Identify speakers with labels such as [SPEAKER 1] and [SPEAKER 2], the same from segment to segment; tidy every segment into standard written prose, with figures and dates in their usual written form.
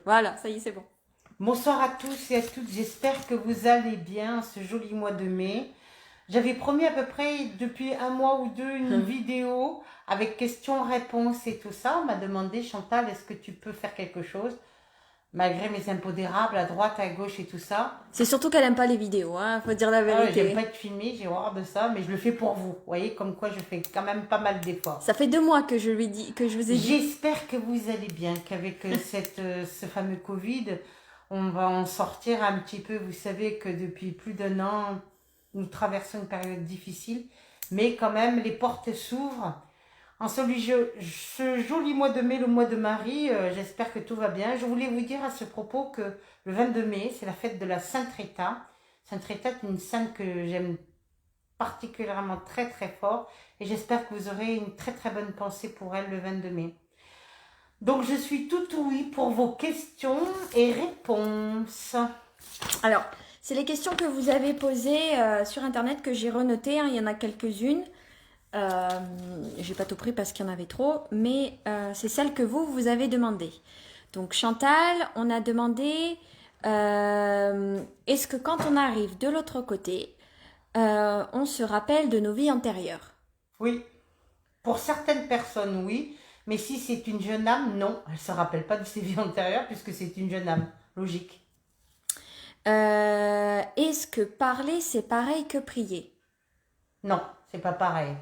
[SPEAKER 1] Voilà, ça y est, c'est bon.
[SPEAKER 2] Bonsoir à tous et à toutes, j'espère que vous allez bien ce joli mois de mai. J'avais promis à peu près depuis un mois ou deux une vidéo avec questions-réponses et tout ça. On m'a demandé, Chantal, est-ce que tu peux faire quelque chose malgré mes impondérables à droite, à gauche et tout ça.
[SPEAKER 1] C'est surtout qu'elle aime pas les vidéos, hein, faut dire la
[SPEAKER 2] Ah ouais, j'aime pas
[SPEAKER 1] vérité.
[SPEAKER 2] être filmée, j'ai horreur de ça, mais je le fais pour vous. Vous voyez, comme quoi je fais quand même pas mal d'efforts.
[SPEAKER 1] Ça fait 2 mois que je lui dis, que je vous ai dit.
[SPEAKER 2] J'espère que vous allez bien, qu'avec ce fameux Covid, on va en sortir un petit peu. Vous savez que depuis plus d'un an, nous traversons une période difficile, mais quand même, les portes s'ouvrent. En ce joli mois de mai, le mois de Marie, j'espère que tout va bien. Je voulais vous dire à ce propos que le 22 mai, c'est la fête de la Sainte Rita. Sainte Rita est une sainte que j'aime particulièrement très très fort et j'espère que vous aurez une très très bonne pensée pour elle le 22 mai. Donc je suis tout oui pour vos questions et réponses.
[SPEAKER 1] Alors, c'est les questions que vous avez posées sur Internet que j'ai renotées, hein, il y en a quelques-unes. Euh, j'ai pas tout pris parce qu'il y en avait trop, mais c'est celles que vous avez demandées. Donc Chantal, on a demandé est-ce que quand on arrive de l'autre côté, on se rappelle de nos vies antérieures?
[SPEAKER 2] Oui, pour certaines personnes oui, mais si c'est une jeune âme, non, elle ne se rappelle pas de ses vies antérieures puisque c'est une jeune âme, logique.
[SPEAKER 1] Est-ce que parler c'est pareil que prier?
[SPEAKER 2] Non, c'est pas pareil.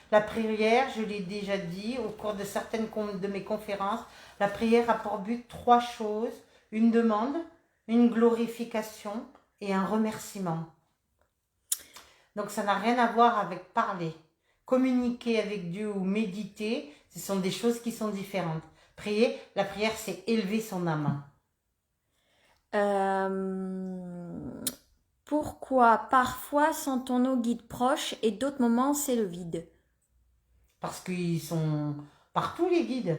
[SPEAKER 2] La prière, je l'ai déjà dit au cours de certaines de mes conférences, la prière a pour but trois choses, une demande, une glorification et un remerciement. Donc ça n'a rien à voir avec parler. Communiquer avec Dieu ou méditer, ce sont des choses qui sont différentes. Prier, la prière, c'est élever son âme.
[SPEAKER 1] Pourquoi parfois sentons nos guides proches et d'autres moments c'est le vide?
[SPEAKER 2] Parce qu'ils sont partout les guides.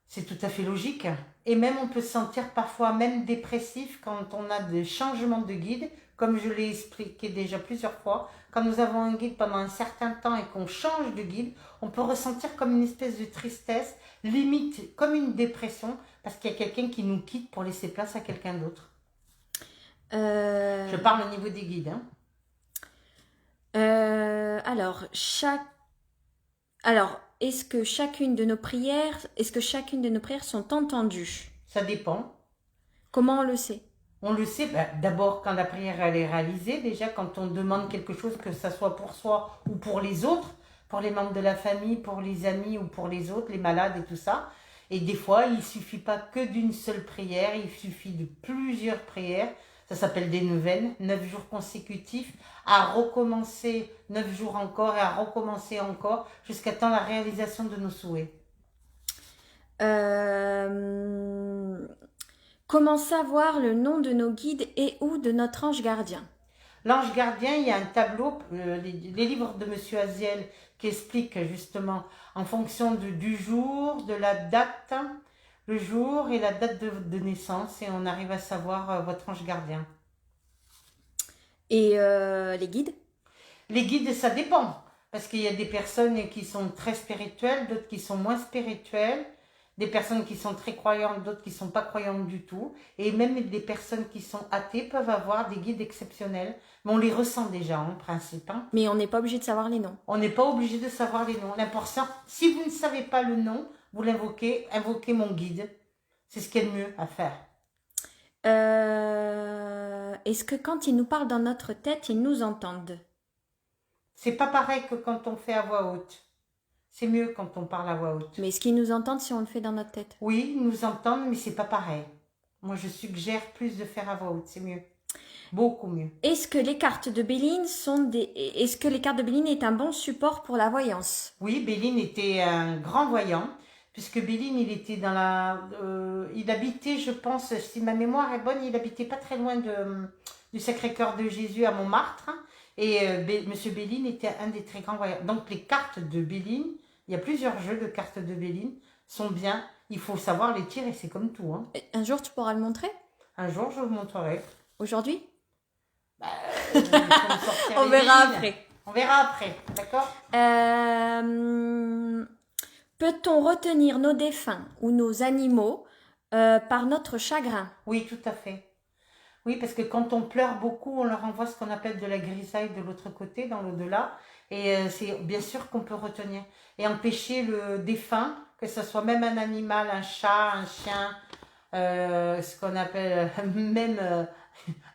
[SPEAKER 2] C'est tout à fait logique. Et même on peut se sentir parfois même dépressif quand on a des changements de guide. Comme je l'ai expliqué déjà plusieurs fois, quand nous avons un guide pendant un certain temps et qu'on change de guide, on peut ressentir comme une espèce de tristesse, limite comme une dépression, parce qu'il y a quelqu'un qui nous quitte pour laisser place à quelqu'un d'autre. Je parle au niveau des guides. Hein.
[SPEAKER 1] Alors, est-ce que chacune de nos prières sont entendues?
[SPEAKER 2] Ça dépend.
[SPEAKER 1] Comment on le sait?
[SPEAKER 2] On le sait, d'abord quand la prière elle est réalisée, déjà quand on demande quelque chose, que ce soit pour soi ou pour les autres, pour les membres de la famille, pour les amis ou pour les autres, les malades et tout ça. Et des fois, il ne suffit pas que d'une seule prière, il suffit de plusieurs prières. Ça s'appelle des neuvaines, 9 jours consécutifs, à recommencer 9 jours encore et à recommencer encore jusqu'à temps la réalisation de nos souhaits.
[SPEAKER 1] Comment savoir le nom de nos guides et ou de notre ange gardien?
[SPEAKER 2] L'ange gardien, il y a un tableau, les livres de Monsieur Aziel qui expliquent justement en fonction du jour, de la date, le jour et la date de naissance et on arrive à savoir votre ange gardien.
[SPEAKER 1] Et les guides?
[SPEAKER 2] Les guides, ça dépend parce qu'il y a des personnes qui sont très spirituelles, d'autres qui sont moins spirituelles, des personnes qui sont très croyantes, d'autres qui ne sont pas croyantes du tout. Et même des personnes qui sont athées peuvent avoir des guides exceptionnels. Mais on les ressent déjà en principe. Hein.
[SPEAKER 1] Mais on n'est pas obligé de savoir les noms.
[SPEAKER 2] On n'est pas obligé de savoir les noms. L'important, si vous ne savez pas le nom, vous l'invoquez, invoquez mon guide. C'est ce qu'il y a de mieux à faire.
[SPEAKER 1] Est-ce que quand ils nous parlent dans notre tête, ils nous entendent?
[SPEAKER 2] C'est pas pareil que quand on fait à voix haute. C'est mieux quand on parle à voix haute.
[SPEAKER 1] Mais est-ce qu'ils nous entendent si on le fait dans notre tête?
[SPEAKER 2] Oui, ils nous entendent, mais c'est pas pareil. Moi, je suggère plus de faire à voix haute, c'est mieux. Beaucoup mieux.
[SPEAKER 1] Est-ce que les cartes de Béline Est-ce que les cartes de Béline est un bon support pour la voyance?
[SPEAKER 2] Oui, Béline était un grand voyant, puisque Béline, il était dans il habitait, je pense, si ma mémoire est bonne, il habitait pas très loin du Sacré-Cœur de Jésus à Montmartre. Et Monsieur Béline était un des très grands voyants. Donc les cartes de Béline, il y a plusieurs jeux de cartes de Béline, sont bien. Il faut savoir les tirer, c'est comme tout. Hein.
[SPEAKER 1] Un jour, tu pourras le montrer?
[SPEAKER 2] Un jour, je vous montrerai.
[SPEAKER 1] Aujourd'hui?
[SPEAKER 2] On
[SPEAKER 1] verra après.
[SPEAKER 2] On verra après, d'accord?
[SPEAKER 1] Peut-on retenir nos défunts ou nos animaux par notre chagrin.
[SPEAKER 2] Oui, tout à fait. Oui, parce que quand on pleure beaucoup, on leur envoie ce qu'on appelle de la grisaille de l'autre côté, dans l'au-delà. Et c'est bien sûr qu'on peut retenir. Et empêcher le défunt, que ce soit même un animal, un chat, un chien, ce qu'on appelle même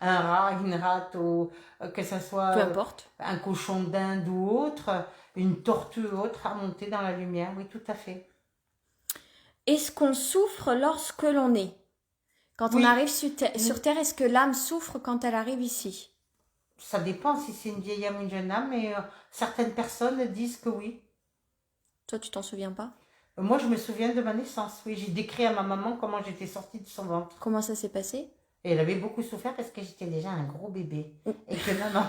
[SPEAKER 2] un rat, une rate, ou que ce soit
[SPEAKER 1] Peu importe.
[SPEAKER 2] un cochon d'Inde ou autre, une tortue ou autre, à monter dans la lumière. Oui, tout à fait.
[SPEAKER 1] Est-ce qu'on souffre lorsque l'on est? Quand on
[SPEAKER 2] Oui,
[SPEAKER 1] arrive sur Terre, est-ce que l'âme souffre quand elle arrive ici?
[SPEAKER 2] ça dépend si c'est une vieille âme ou une jeune âme, mais certaines personnes disent que oui.
[SPEAKER 1] Toi, tu t'en souviens pas?
[SPEAKER 2] Moi, je me souviens de ma naissance. Oui, j'ai décrit à ma maman comment j'étais sortie de son ventre.
[SPEAKER 1] Comment ça s'est passé?
[SPEAKER 2] Et elle avait beaucoup souffert parce que j'étais déjà un gros bébé.
[SPEAKER 1] Mm.
[SPEAKER 2] Et que maman,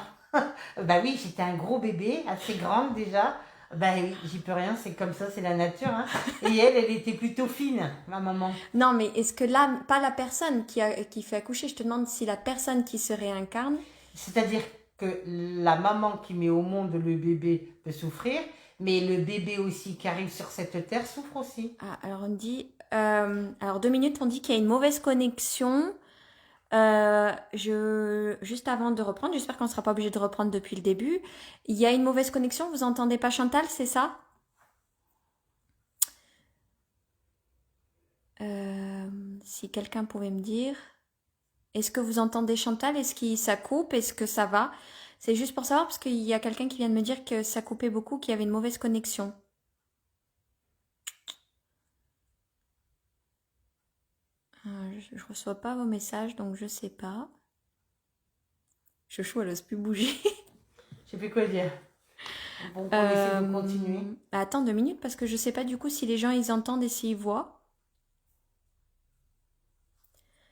[SPEAKER 2] bah oui, j'étais un gros bébé, assez grande déjà. Bah oui, j'y peux rien, c'est comme ça, c'est la nature. Hein. Et elle était plutôt fine, ma maman.
[SPEAKER 1] Non, mais est-ce que l'âme, pas la personne qui fait accoucher, je te demande si la personne qui se réincarne.
[SPEAKER 2] C'est-à-dire que la maman qui met au monde le bébé peut souffrir, mais le bébé aussi qui arrive sur cette terre souffre aussi.
[SPEAKER 1] Ah, alors on dit. Alors 2 minutes, on dit qu'il y a une mauvaise connexion. Juste avant de reprendre, j'espère qu'on ne sera pas obligé de reprendre depuis le début. Il y a une mauvaise connexion, vous entendez pas Chantal, c'est ça? Si quelqu'un pouvait me dire, est-ce que vous entendez Chantal? Est-ce que ça coupe? Est-ce que ça va? C'est juste pour savoir parce qu'il y a quelqu'un qui vient de me dire que ça coupait beaucoup, qu'il y avait une mauvaise connexion. Je reçois pas vos messages, donc je sais pas. Chouchou, elle ose plus bouger.
[SPEAKER 2] Je sais plus quoi dire. Bon, on essaie de continuer.
[SPEAKER 1] Attends 2 minutes parce que je sais pas du coup si les gens ils entendent et s'ils voient.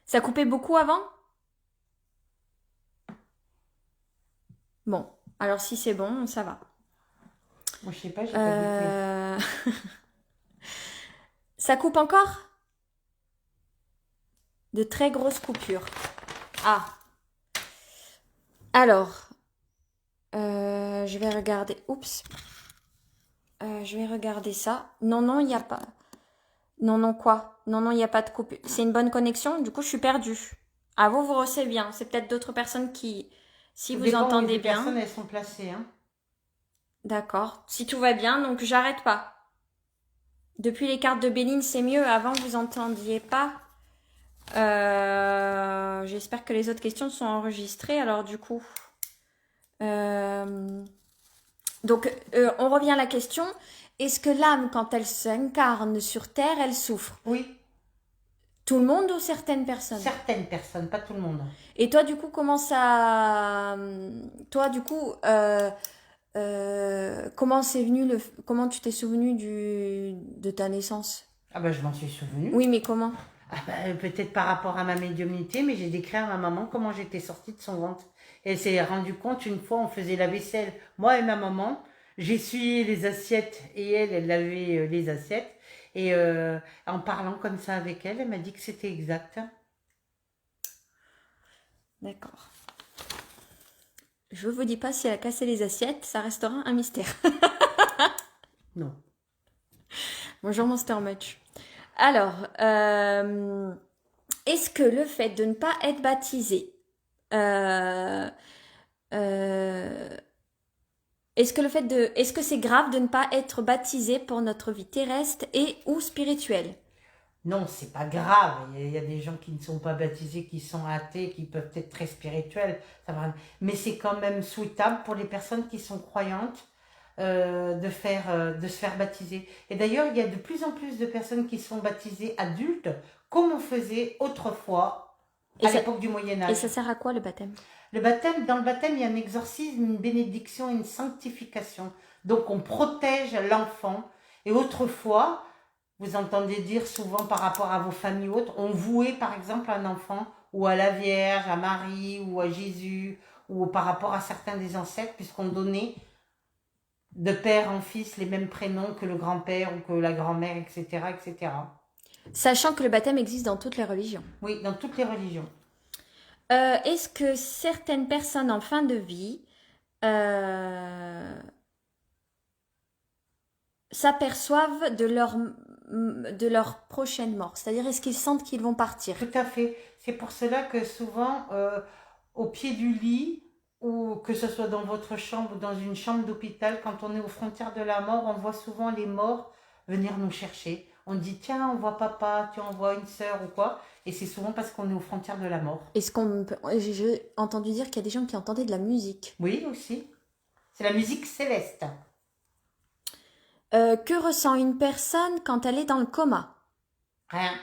[SPEAKER 1] Ça coupait beaucoup avant? Bon, alors si c'est bon, ça va.
[SPEAKER 2] Moi, je sais pas, j'ai pas goûté.
[SPEAKER 1] Ça coupe encore? De très grosses coupures. Ah. Alors, je vais regarder. Oups. Je vais regarder ça. Non, non, il n'y a pas. Non, non, quoi? Non, non, il n'y a pas de coupure. C'est une bonne connexion, du coup, je suis perdue. Ah, vous recevez bien. C'est peut-être d'autres personnes qui, si
[SPEAKER 2] Ça
[SPEAKER 1] vous
[SPEAKER 2] dépend où
[SPEAKER 1] entendez
[SPEAKER 2] les
[SPEAKER 1] bien.
[SPEAKER 2] personnes, elles sont placées. Hein.
[SPEAKER 1] D'accord. Si tout va bien, donc j'arrête pas. Depuis les cartes de Béline, c'est mieux. Avant, vous entendiez pas. J'espère que les autres questions sont enregistrées. Alors, du coup. Donc, on revient à la question. Est-ce que l'âme, quand elle s'incarne sur Terre, elle souffre?
[SPEAKER 2] Oui,
[SPEAKER 1] Tout le monde ou certaines personnes?
[SPEAKER 2] certaines personnes, pas tout le monde.
[SPEAKER 1] Et toi, du coup, comment ça... Toi, du coup, comment c'est venu comment tu t'es souvenu de ta naissance?
[SPEAKER 2] Ah ben, je m'en suis souvenue.
[SPEAKER 1] Oui, mais comment?
[SPEAKER 2] Ah ben, peut-être par rapport à ma médiumnité, mais j'ai décrit à ma maman comment j'étais sortie de son ventre. Et elle s'est rendue compte, une fois, on faisait la vaisselle, moi et ma maman, j'essuyais les assiettes et elle lavait les assiettes. Et en parlant comme ça avec elle, elle m'a dit que c'était exact.
[SPEAKER 1] D'accord. Je vous dis pas si elle a cassé les assiettes, ça restera un mystère.
[SPEAKER 2] Non.
[SPEAKER 1] Bonjour Monster Much. Alors, est-ce que le fait de ne pas être baptisé, est-ce que c'est grave de ne pas être baptisé pour notre vie terrestre et ou spirituelle?
[SPEAKER 2] Non, c'est pas grave. Il y a des gens qui ne sont pas baptisés, qui sont athées, qui peuvent être très spirituels. Ça va. Mais c'est quand même souhaitable pour les personnes qui sont croyantes de se faire baptiser. Et d'ailleurs, il y a de plus en plus de personnes qui sont baptisées adultes, comme on faisait autrefois, à l'époque du Moyen Âge.
[SPEAKER 1] Et ça sert à quoi le baptême?
[SPEAKER 2] Dans le baptême, il y a un exorcisme, une bénédiction, une sanctification. Donc on protège l'enfant. Et autrefois, vous entendez dire souvent par rapport à vos familles autres, on vouait par exemple un enfant ou à la Vierge, à Marie ou à Jésus, ou par rapport à certains des ancêtres, puisqu'on donnait de père en fils les mêmes prénoms que le grand-père ou que la grand-mère, etc., etc.
[SPEAKER 1] Sachant que le baptême existe dans toutes les religions.
[SPEAKER 2] Oui, dans toutes les religions.
[SPEAKER 1] Est-ce que certaines personnes en fin de vie s'aperçoivent de leur de leur prochaine mort? C'est-à-dire, est-ce qu'ils sentent qu'ils vont partir?
[SPEAKER 2] Tout à fait. C'est pour cela que souvent, au pied du lit, ou que ce soit dans votre chambre ou dans une chambre d'hôpital, quand on est aux frontières de la mort, on voit souvent les morts venir nous chercher. On dit, tiens, on voit papa, tu envoies une sœur ou quoi. Et c'est souvent parce qu'on est aux frontières de la mort.
[SPEAKER 1] Est-ce qu'on peut... J'ai entendu dire qu'il y a des gens qui entendaient de la musique.
[SPEAKER 2] Oui, aussi. C'est la musique céleste.
[SPEAKER 1] Que ressent une personne quand elle est dans le coma?
[SPEAKER 2] Rien.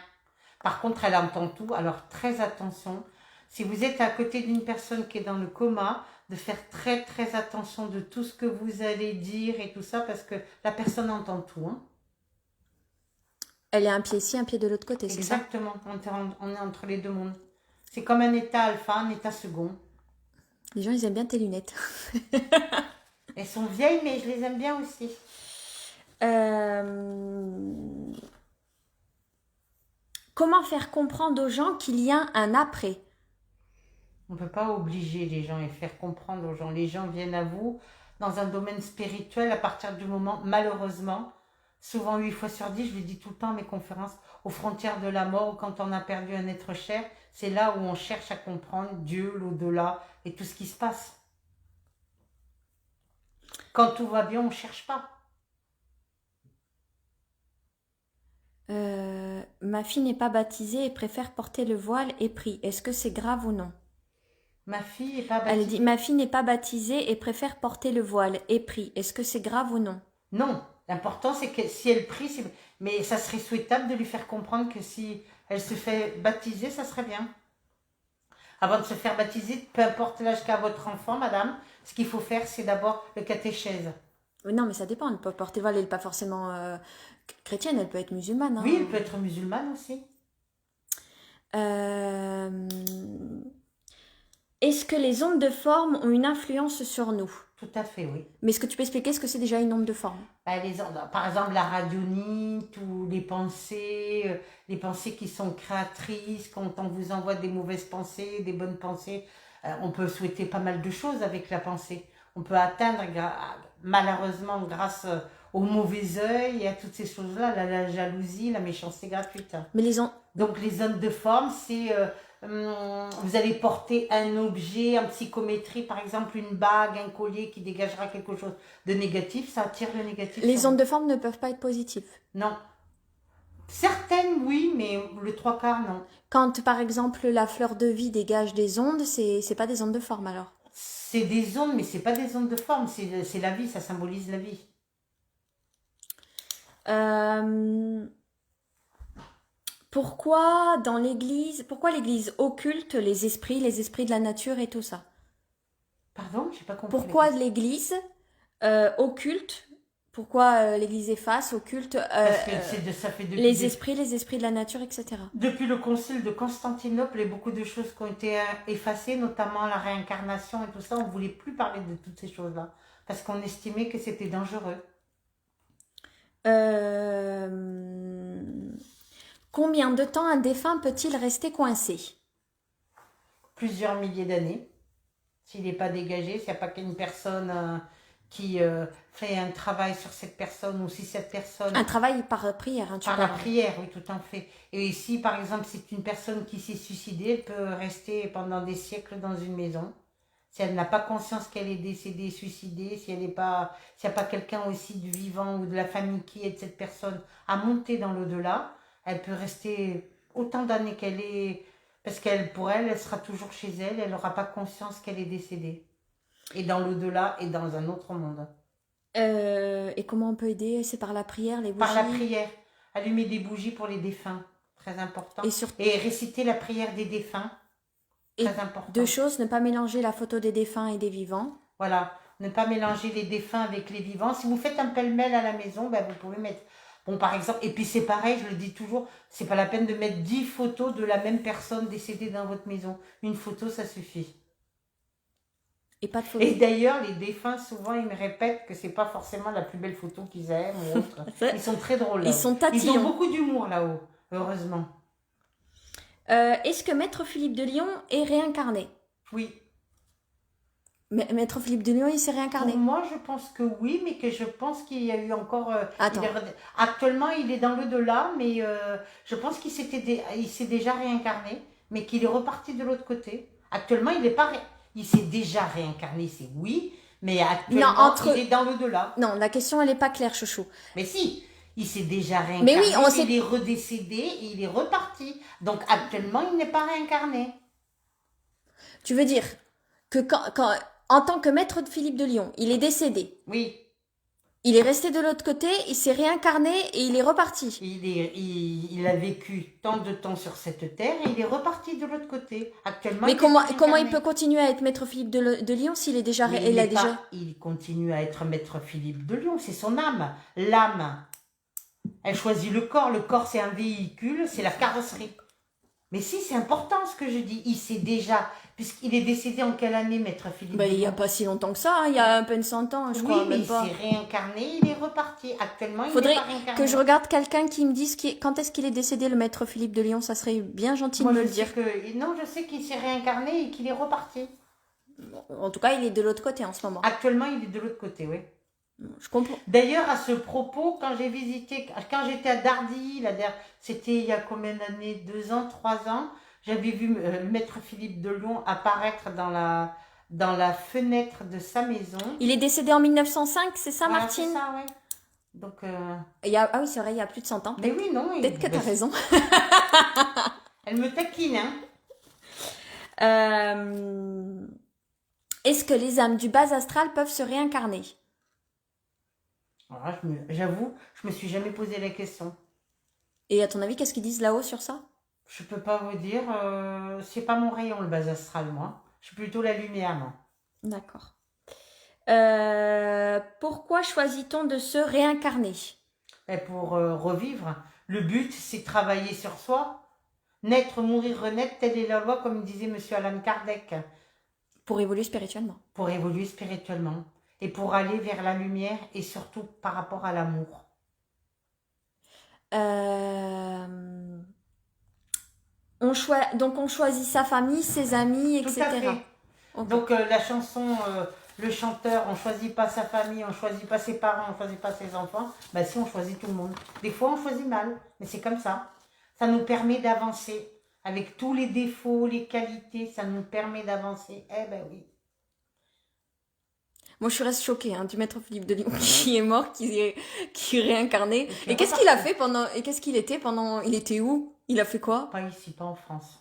[SPEAKER 2] Par contre, elle entend tout. Alors, très attention. Si vous êtes à côté d'une personne qui est dans le coma, de faire très, très attention de tout ce que vous allez dire et tout ça, parce que la personne entend tout. Hein.
[SPEAKER 1] Elle est un pied ici, un pied de l'autre côté, c'est ça?
[SPEAKER 2] Exactement. On est entre les deux mondes. C'est comme un état alpha, un état second.
[SPEAKER 1] Les gens, ils aiment bien tes lunettes.
[SPEAKER 2] Elles sont vieilles, mais je les aime bien aussi.
[SPEAKER 1] Comment faire comprendre aux gens qu'il y a un après?
[SPEAKER 2] On ne peut pas obliger les gens et faire comprendre aux gens. Les gens viennent à vous dans un domaine spirituel à partir du moment, malheureusement, souvent 8 fois sur 10, je le dis tout le temps à mes conférences, aux frontières de la mort, quand on a perdu un être cher, c'est là où on cherche à comprendre Dieu, l'au-delà et tout ce qui se passe. Quand tout va bien, on ne cherche pas.
[SPEAKER 1] Ma fille n'est pas baptisée et préfère porter le voile et prie. Est-ce que c'est grave ou non?
[SPEAKER 2] Ma fille n'est pas
[SPEAKER 1] Elle
[SPEAKER 2] baptisée.
[SPEAKER 1] dit, ma fille n'est pas baptisée et préfère porter le voile et prie. Est-ce que c'est grave ou non?
[SPEAKER 2] Non, l'important c'est que si elle prie, mais ça serait souhaitable de lui faire comprendre que si elle se fait baptiser, ça serait bien. Avant de se faire baptiser, peu importe l'âge qu'a votre enfant, madame, ce qu'il faut faire, c'est d'abord le catéchèse.
[SPEAKER 1] Non, mais ça dépend. Elle peut porter le voile, elle n'est pas forcément chrétienne, elle peut être musulmane. Hein.
[SPEAKER 2] Oui, elle peut être musulmane aussi.
[SPEAKER 1] Est-ce que les ondes de forme ont une influence sur nous?
[SPEAKER 2] Tout à fait, oui.
[SPEAKER 1] Mais est-ce que tu peux expliquer ce que c'est déjà une onde de forme?
[SPEAKER 2] Bah, par exemple, la radionite ou les pensées qui sont créatrices, quand on vous envoie des mauvaises pensées, des bonnes pensées, on peut souhaiter pas mal de choses avec la pensée. On peut atteindre, malheureusement, grâce au mauvais œil et à toutes ces choses-là, la jalousie, la méchanceté gratuite.
[SPEAKER 1] Mais
[SPEAKER 2] Donc, les ondes de forme, c'est... vous allez porter un objet en psychométrie, par exemple une bague, un collier qui dégagera quelque chose de négatif, ça attire le négatif.
[SPEAKER 1] Les ondes de forme ne peuvent pas être positives.
[SPEAKER 2] Non. Certaines, oui, mais le 3/4, non.
[SPEAKER 1] Quand, par exemple, la fleur de vie dégage des ondes, c'est pas des ondes de forme, alors?
[SPEAKER 2] C'est des ondes, mais c'est pas des ondes de forme, c'est la vie, ça symbolise la vie.
[SPEAKER 1] Pourquoi l'église occulte les esprits de la nature et tout ça?
[SPEAKER 2] Pardon, j'ai pas compris.
[SPEAKER 1] Pourquoi l'église occulte, pourquoi l'église efface, occulte
[SPEAKER 2] Parce que ça fait depuis
[SPEAKER 1] les esprits de la nature, etc.
[SPEAKER 2] Depuis le concile de Constantinople, il y a beaucoup de choses qui ont été effacées, notamment la réincarnation et tout ça. On ne voulait plus parler de toutes ces choses-là, parce qu'on estimait que c'était dangereux.
[SPEAKER 1] Combien de temps un défunt peut-il rester coincé?
[SPEAKER 2] Plusieurs milliers d'années. S'il n'est pas dégagé, s'il n'y a pas qu'une personne qui fait un travail sur cette personne, ou si cette personne...
[SPEAKER 1] Un travail par prière, hein, tu
[SPEAKER 2] Par
[SPEAKER 1] parles.
[SPEAKER 2] la prière, oui, tout à fait. Et ici, par exemple, c'est une personne qui s'est suicidée, elle peut rester pendant des siècles dans une maison. Si elle n'a pas conscience qu'elle est décédée, suicidée, s'il n'y a pas quelqu'un aussi du vivant ou de la famille qui aide cette personne à monter dans l'au-delà, elle peut rester autant d'années qu'elle est, parce pour elle, elle sera toujours chez elle, elle n'aura pas conscience qu'elle est décédée. Et dans l'au-delà et dans un autre monde.
[SPEAKER 1] Et comment on peut aider? C'est par la prière, les bougies?
[SPEAKER 2] Par la prière. Allumer des bougies pour les défunts. Très important. Et réciter la prière des défunts. Très important.
[SPEAKER 1] Deux choses, ne pas mélanger la photo des défunts et des vivants.
[SPEAKER 2] Voilà. Ne pas mélanger les défunts avec les vivants. Si vous faites un pêle-mêle à la maison, ben vous pouvez mettre... Bon, par exemple, et puis c'est pareil, je le dis toujours, c'est pas la peine de mettre 10 photos de la même personne décédée dans votre maison. Une photo, ça suffit.
[SPEAKER 1] Et pas de photo.
[SPEAKER 2] Et d'ailleurs, les défunts, souvent, ils me répètent que c'est pas forcément la plus belle photo qu'ils aiment ou autre. Ils sont très drôles là-haut.
[SPEAKER 1] Ils sont tatillons.
[SPEAKER 2] Ils ont beaucoup d'humour là-haut, heureusement.
[SPEAKER 1] Est-ce que Maître Philippe de Lyon est réincarné?
[SPEAKER 2] Oui.
[SPEAKER 1] Maître Philippe de Lyon, il s'est
[SPEAKER 2] Pour
[SPEAKER 1] réincarné.
[SPEAKER 2] moi, je pense que oui, mais que je pense qu'il y a eu encore.
[SPEAKER 1] Attends.
[SPEAKER 2] Actuellement, il est dans l'au-delà, mais je pense il s'est déjà réincarné, mais qu'il est reparti de l'autre côté. Actuellement, il est pas. Il s'est déjà réincarné, c'est oui, mais
[SPEAKER 1] Non,
[SPEAKER 2] actuellement, il est dans l'au-delà.
[SPEAKER 1] Non, la question, elle n'est pas claire, chouchou.
[SPEAKER 2] Mais si, il s'est déjà
[SPEAKER 1] Mais oui,
[SPEAKER 2] réincarné,
[SPEAKER 1] on
[SPEAKER 2] mais
[SPEAKER 1] sait...
[SPEAKER 2] il est redécédé et il est reparti. Donc actuellement, il n'est pas réincarné.
[SPEAKER 1] Tu veux dire que en tant que maître de Philippe de Lyon, il est décédé.
[SPEAKER 2] Oui,
[SPEAKER 1] Il est resté de l'autre côté, il s'est réincarné et il est reparti.
[SPEAKER 2] il a vécu tant de temps sur cette terre et il est reparti de l'autre côté. Actuellement,
[SPEAKER 1] Mais
[SPEAKER 2] il est
[SPEAKER 1] comment il
[SPEAKER 2] réincarné.
[SPEAKER 1] peut continuer à être maître Philippe de Lyon s'il est déjà...
[SPEAKER 2] Mais
[SPEAKER 1] Il a déjà...
[SPEAKER 2] il continue à être maître Philippe de Lyon, c'est son âme. L'âme, elle choisit le corps. Le corps, c'est un véhicule, c'est la carrosserie. Mais si, c'est important ce que je dis. Il sait déjà, puisqu'il est décédé en quelle année, maître Philippe
[SPEAKER 1] Ben,
[SPEAKER 2] de
[SPEAKER 1] il n'y a
[SPEAKER 2] Lyon?
[SPEAKER 1] pas si longtemps que ça, hein, il y a un peu de 100 ans, je
[SPEAKER 2] Oui,
[SPEAKER 1] crois,
[SPEAKER 2] mais
[SPEAKER 1] même
[SPEAKER 2] il
[SPEAKER 1] pas.
[SPEAKER 2] s'est réincarné, il est reparti. Actuellement, il n'est
[SPEAKER 1] Faudrait
[SPEAKER 2] pas réincarné.
[SPEAKER 1] que je regarde quelqu'un qui me dise quand est-ce qu'il est décédé, le maître Philippe de Lyon. Ça serait bien gentil
[SPEAKER 2] Moi,
[SPEAKER 1] de me
[SPEAKER 2] je
[SPEAKER 1] le
[SPEAKER 2] sais
[SPEAKER 1] dire.
[SPEAKER 2] non, je sais qu'il s'est réincarné et qu'il est reparti.
[SPEAKER 1] En tout cas, il est de l'autre côté en ce moment.
[SPEAKER 2] Actuellement, il est de l'autre côté, oui.
[SPEAKER 1] Je comprends.
[SPEAKER 2] D'ailleurs, à ce propos, quand j'étais à Dardilly, c'était il y a combien d'années? 2 ans, 3 ans, j'avais vu maître Philippe de Lyon apparaître dans la fenêtre de sa maison.
[SPEAKER 1] Il est décédé en 1905, c'est ça,
[SPEAKER 2] Voilà,
[SPEAKER 1] Martine?
[SPEAKER 2] c'est ça, ouais. Donc,
[SPEAKER 1] Ah oui, c'est vrai, il y a plus de 100 ans.
[SPEAKER 2] mais oui, non.
[SPEAKER 1] Peut-être que tu as raison.
[SPEAKER 2] Elle me taquine, hein.
[SPEAKER 1] Est-ce que les âmes du bas astral peuvent se réincarner?
[SPEAKER 2] Alors là, j'avoue, je me suis jamais posé la question.
[SPEAKER 1] Et à ton avis, qu'est-ce qu'ils disent là-haut sur ça?
[SPEAKER 2] Je peux pas vous dire, c'est pas mon rayon le bas astral, moi. Je suis plutôt la lumière, moi.
[SPEAKER 1] D'accord. Pourquoi choisit-on de se réincarner?
[SPEAKER 2] Et pour revivre, le but, c'est de travailler sur soi. Naître, mourir, renaître, telle est la loi, comme disait monsieur Alan Kardec.
[SPEAKER 1] Pour évoluer spirituellement.
[SPEAKER 2] Pour évoluer spirituellement. Et pour aller vers la lumière et surtout par rapport à l'amour.
[SPEAKER 1] Donc on choisit sa famille, ses amis,
[SPEAKER 2] Tout
[SPEAKER 1] etc.
[SPEAKER 2] à fait.
[SPEAKER 1] Okay.
[SPEAKER 2] Donc la chanson, le chanteur, on choisit pas sa famille, on choisit pas ses parents, on choisit pas ses enfants. Bah si, on choisit tout le monde. Des fois, on choisit mal, mais c'est comme ça. Ça nous permet d'avancer. Avec tous les défauts, les qualités, ça nous permet d'avancer. Eh ben oui.
[SPEAKER 1] Moi, je reste choquée du maître Philippe de Lyon qui est mort, qui est réincarné. Et qu'est-ce
[SPEAKER 2] reparti.
[SPEAKER 1] qu'il a fait pendant... Et qu'est-ce qu'il était pendant... Il était où? Il a fait quoi?
[SPEAKER 2] Pas ici, pas en France.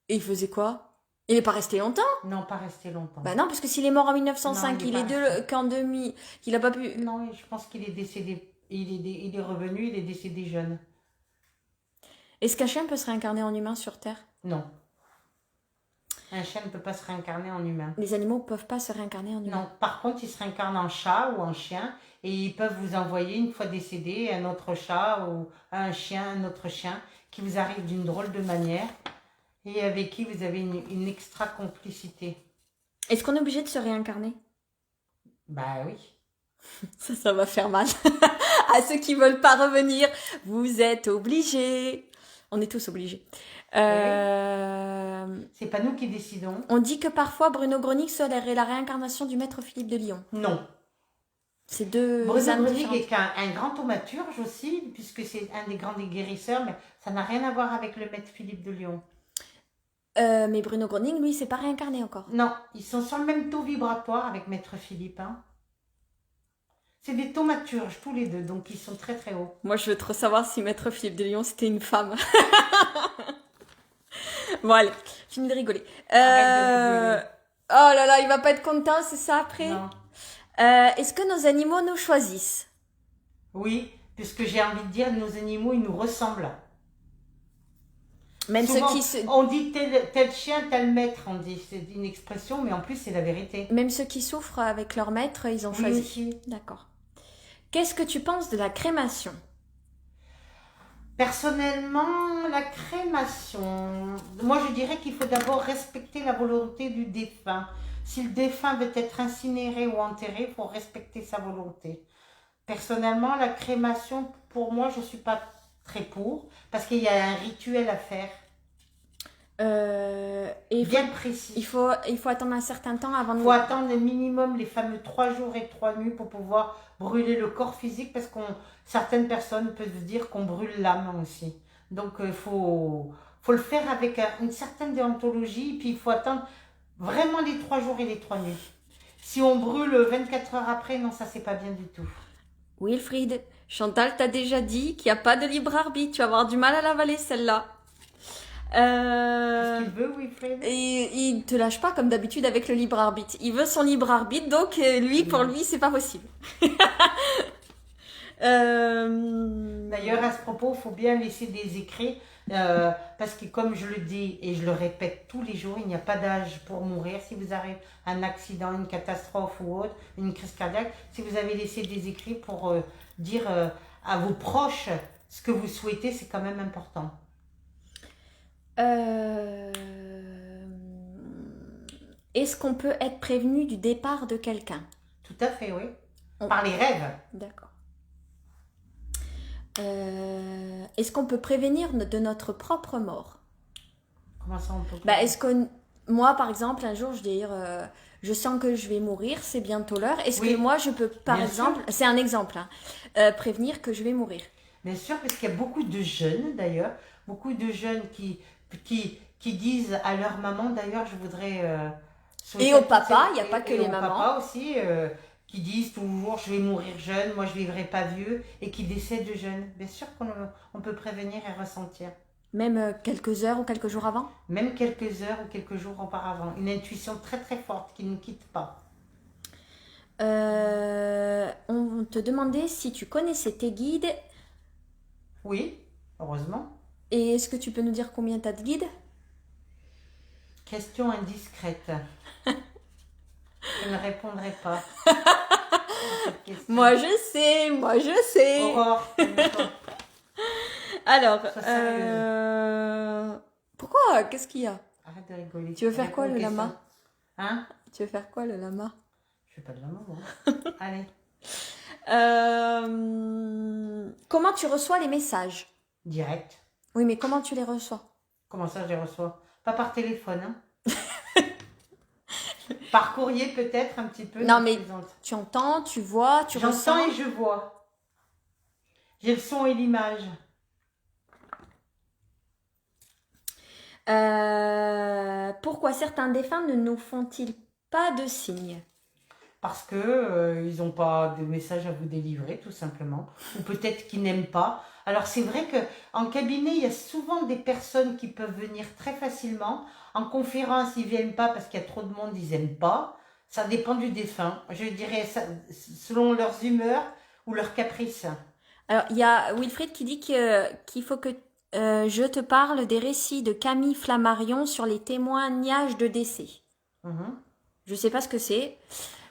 [SPEAKER 1] Et il faisait quoi? Il n'est pas resté longtemps?
[SPEAKER 2] Non, pas resté longtemps.
[SPEAKER 1] Bah non, parce que s'il est mort en 1905,
[SPEAKER 2] Non,
[SPEAKER 1] il est qu'en 2000, qu'il a pas pu...
[SPEAKER 2] Non, je pense qu'il est décédé. Il est revenu, il est décédé jeune.
[SPEAKER 1] Est-ce qu'un chien peut se réincarner en humain sur Terre?
[SPEAKER 2] Non. Un chien ne peut pas se réincarner en humain.
[SPEAKER 1] Les animaux ne peuvent pas se réincarner en humain?
[SPEAKER 2] Non, par contre, ils se réincarnent en chat ou en chien et ils peuvent vous envoyer, une fois décédé, un autre chat ou un chien, un autre chien qui vous arrive d'une drôle de manière et avec qui vous avez une extra complicité.
[SPEAKER 1] Est-ce qu'on est obligé de se réincarner?
[SPEAKER 2] Bah oui.
[SPEAKER 1] Ça va faire mal. À ceux qui veulent pas revenir, vous êtes obligés. On est tous obligés.
[SPEAKER 2] C'est pas nous qui décidons.
[SPEAKER 1] On dit que parfois Bruno Gröning serait la réincarnation du maître Philippe de Lyon.
[SPEAKER 2] Non.
[SPEAKER 1] C'est deux
[SPEAKER 2] Bruno
[SPEAKER 1] âmes
[SPEAKER 2] Gröning
[SPEAKER 1] différentes.
[SPEAKER 2] est un grand thaumaturge aussi, puisque c'est un des grands des guérisseurs, mais ça n'a rien à voir avec le maître Philippe de Lyon.
[SPEAKER 1] Mais Bruno Gröning, lui, s'est pas réincarné encore.
[SPEAKER 2] Non, ils sont sur le même taux vibratoire avec maître Philippe. Hein. C'est des thaumaturges tous les deux, donc ils sont très très hauts.
[SPEAKER 1] Moi, je veux trop savoir si maître Philippe de Lyon, c'était une femme. Bon, allez, fini de rigoler.
[SPEAKER 2] Arrête de rigoler.
[SPEAKER 1] Oh là là, il va pas être content, c'est ça après?
[SPEAKER 2] Non.
[SPEAKER 1] Est-ce que nos animaux nous choisissent?
[SPEAKER 2] Oui, puisque j'ai envie de dire, nos animaux, ils nous ressemblent.
[SPEAKER 1] Même
[SPEAKER 2] Souvent,
[SPEAKER 1] ceux qui se...
[SPEAKER 2] on dit tel chien, tel maître, on dit, c'est une expression, mais en plus c'est la vérité.
[SPEAKER 1] Même ceux qui souffrent avec leur maître, ils ont
[SPEAKER 2] Oui,
[SPEAKER 1] choisi.
[SPEAKER 2] aussi.
[SPEAKER 1] D'accord. Qu'est-ce que tu penses de la crémation?
[SPEAKER 2] Personnellement, la crémation, moi je dirais qu'il faut d'abord respecter la volonté du défunt. Si le défunt veut être incinéré ou enterré, il faut respecter sa volonté. Personnellement, la crémation, pour moi, je ne suis pas très pour, parce qu'il y a un rituel à faire.
[SPEAKER 1] Et
[SPEAKER 2] bien précis.
[SPEAKER 1] il faut attendre un certain temps avant de...
[SPEAKER 2] Il faut attendre le minimum les fameux 3 jours et 3 nuits pour pouvoir brûler le corps physique parce que certaines personnes peuvent dire qu'on brûle l'âme aussi. Donc faut le faire avec une certaine déontologie, puis il faut attendre vraiment les 3 jours et les 3 nuits. Si on brûle 24 heures après, non, ça c'est pas bien du tout.
[SPEAKER 1] Wilfried, Chantal t'a déjà dit qu'il n'y a pas de libre arbitre. Tu vas avoir du mal à l'avaler celle-là.
[SPEAKER 2] Qu'est-ce qu'il veut, Wilfried?
[SPEAKER 1] Et il te lâche pas comme d'habitude avec le libre arbitre. Il veut son libre arbitre, donc lui, pour lui, c'est pas possible.
[SPEAKER 2] D'ailleurs, à ce propos, il faut bien laisser des écrits parce que comme je le dis et je le répète tous les jours, il n'y a pas d'âge pour mourir. Si vous avez un accident, une catastrophe ou autre, une crise cardiaque, si vous avez laissé des écrits pour dire à vos proches ce que vous souhaitez, c'est quand même important.
[SPEAKER 1] Est-ce qu'on peut être prévenu du départ de quelqu'un?
[SPEAKER 2] Tout à fait, oui. Par les rêves.
[SPEAKER 1] D'accord. Est-ce qu'on peut prévenir de notre propre mort?
[SPEAKER 2] Comment ça on peut
[SPEAKER 1] est-ce que moi, par exemple, un jour, je vais dire, je sens que je vais mourir, c'est bientôt l'heure. Est-ce que moi, je peux, par exemple, c'est un exemple, prévenir que je vais mourir?
[SPEAKER 2] Bien sûr, parce qu'il y a beaucoup de jeunes, d'ailleurs, beaucoup de jeunes qui disent à leur maman, d'ailleurs, je voudrais...
[SPEAKER 1] et au papa, il n'y a pas que les mamans.
[SPEAKER 2] Papa aussi, qui disent toujours, je vais mourir jeune, moi je ne vivrai pas vieux, et qui décèdent jeunes. Bien sûr qu'on peut prévenir et ressentir.
[SPEAKER 1] Même quelques heures ou quelques jours avant?
[SPEAKER 2] Même quelques heures ou quelques jours auparavant. Une intuition très très forte qui ne quitte pas.
[SPEAKER 1] On te demandait si tu connaissais tes guides.
[SPEAKER 2] Oui, heureusement.
[SPEAKER 1] Et est-ce que tu peux nous dire combien tu as de guides?
[SPEAKER 2] Question indiscrète. Je ne répondrai pas.
[SPEAKER 1] Moi je sais.
[SPEAKER 2] Aurore,
[SPEAKER 1] alors, pourquoi? Qu'est-ce qu'il y a?
[SPEAKER 2] Arrête de rigoler.
[SPEAKER 1] Tu veux faire quoi le lama?
[SPEAKER 2] Hein?
[SPEAKER 1] Tu veux faire quoi le lama?
[SPEAKER 2] Je fais pas de lama, moi. Allez.
[SPEAKER 1] Comment tu reçois les messages?
[SPEAKER 2] Direct.
[SPEAKER 1] Oui, mais comment tu les reçois?
[SPEAKER 2] Comment ça, je les reçois? Pas par téléphone, hein? Par courrier, peut-être, un petit peu.
[SPEAKER 1] Non, mais tu entends, tu vois, tu ressens.
[SPEAKER 2] J'entends et je vois. J'ai le son et l'image.
[SPEAKER 1] Pourquoi certains défunts ne nous font-ils pas de signes?
[SPEAKER 2] Parce que ils n'ont pas de message à vous délivrer, tout simplement. Ou peut-être qu'ils n'aiment pas. Alors c'est vrai qu'en cabinet, il y a souvent des personnes qui peuvent venir très facilement. En conférence, ils ne viennent pas parce qu'il y a trop de monde, ils n'aiment pas. Ça dépend du défunt. Je dirais ça, selon leurs humeurs ou leurs caprices.
[SPEAKER 1] Alors, il y a Wilfried qui dit qu'il faut que je te parle des récits de Camille Flammarion sur les témoignages de décès. Je ne sais pas ce que c'est.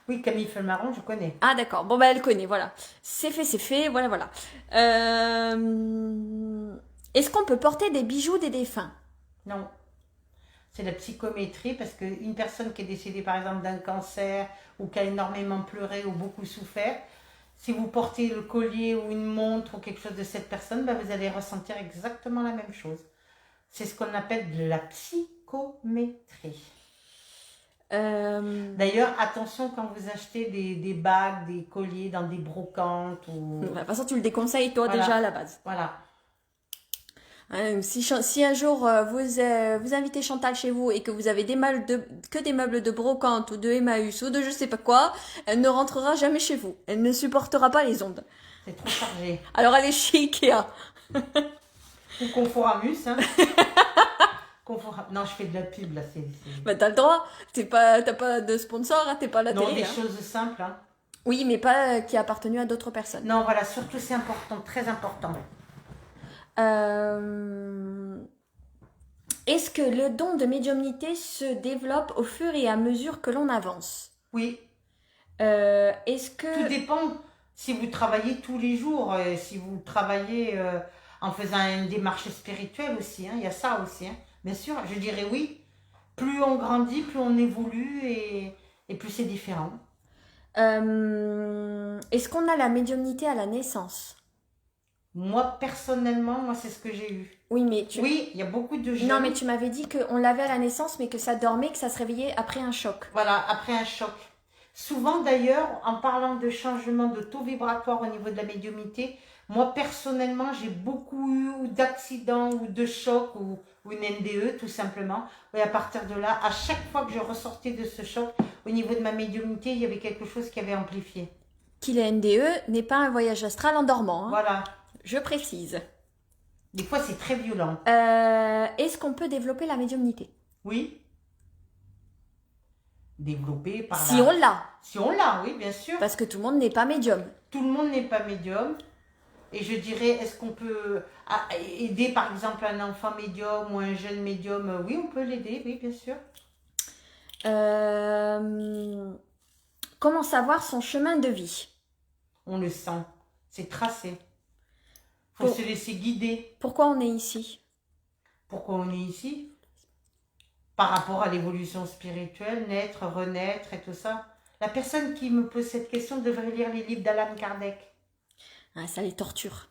[SPEAKER 2] Oui, Camille Flammarion, je connais.
[SPEAKER 1] Ah d'accord, bon elle connaît, voilà. C'est fait, voilà. Est-ce qu'on peut porter des bijoux des défunts?
[SPEAKER 2] Non. C'est la psychométrie parce qu'une personne qui est décédée par exemple d'un cancer ou qui a énormément pleuré ou beaucoup souffert, si vous portez le collier ou une montre ou quelque chose de cette personne, vous allez ressentir exactement la même chose. C'est ce qu'on appelle de la psychométrie. D'ailleurs, attention quand vous achetez des bagues, des colliers dans des brocantes ou...
[SPEAKER 1] De toute façon, tu le déconseilles toi déjà à la base.
[SPEAKER 2] Voilà.
[SPEAKER 1] Si un jour vous invitez Chantal chez vous et que vous avez que des meubles de brocante ou de Emmaüs ou de je sais pas quoi, elle ne rentrera jamais chez vous. Elle ne supportera pas les ondes.
[SPEAKER 2] C'est trop chargé.
[SPEAKER 1] Alors elle est chez Ikea.
[SPEAKER 2] Ou Conforamus, hein. Non, je fais de la pub là.
[SPEAKER 1] T'as le droit. T'as pas de sponsor, hein, t'es pas à la télé.
[SPEAKER 2] Non, des choses simples. Hein.
[SPEAKER 1] Oui, mais pas qui a appartenu à d'autres personnes.
[SPEAKER 2] Non, voilà, surtout c'est important, très important.
[SPEAKER 1] Est-ce que le don de médiumnité se développe au fur et à mesure que l'on avance?
[SPEAKER 2] Oui.
[SPEAKER 1] Est-ce que...
[SPEAKER 2] Tout dépend si vous travaillez tous les jours, si vous travaillez en faisant une démarche spirituelle aussi, hein, il y a ça aussi. Hein. Bien sûr, je dirais oui. Plus on grandit, plus on évolue et plus c'est différent.
[SPEAKER 1] Est-ce qu'on a la médiumnité à la naissance?
[SPEAKER 2] Moi, personnellement, moi, c'est ce que j'ai eu.
[SPEAKER 1] Oui, mais
[SPEAKER 2] Oui, il y a beaucoup de jeunes.
[SPEAKER 1] Non, mais tu m'avais dit qu'on l'avait à la naissance, mais que ça dormait, que ça se réveillait après un choc.
[SPEAKER 2] Voilà, après un choc. Souvent d'ailleurs, en parlant de changement de taux vibratoire au niveau de la médiumnité, moi personnellement, j'ai beaucoup eu d'accidents ou de chocs ou une NDE tout simplement. Et à partir de là, à chaque fois que je ressortais de ce choc, au niveau de ma médiumnité, il y avait quelque chose qui avait amplifié.
[SPEAKER 1] Qu'il est NDE n'est pas un voyage astral en dormant. Hein.
[SPEAKER 2] Voilà.
[SPEAKER 1] Je précise.
[SPEAKER 2] Des fois, c'est très violent.
[SPEAKER 1] Est-ce qu'on peut développer la médiumnité?
[SPEAKER 2] Oui. Développer par
[SPEAKER 1] Si on l'a.
[SPEAKER 2] Si on l'a, oui, bien sûr.
[SPEAKER 1] Parce que tout le monde n'est pas médium.
[SPEAKER 2] Tout le monde n'est pas médium. Et je dirais, est-ce qu'on peut aider par exemple un enfant médium ou un jeune médium? Oui, on peut l'aider, oui, bien sûr.
[SPEAKER 1] Comment savoir son chemin de vie?
[SPEAKER 2] On le sent, c'est tracé. Il faut se laisser guider.
[SPEAKER 1] Pourquoi on est ici?
[SPEAKER 2] Pourquoi on est ici? Par rapport à l'évolution spirituelle, naître, renaître et tout ça. La personne qui me pose cette question devrait lire les livres d'Allan Kardec.
[SPEAKER 1] Ah, ça les torture.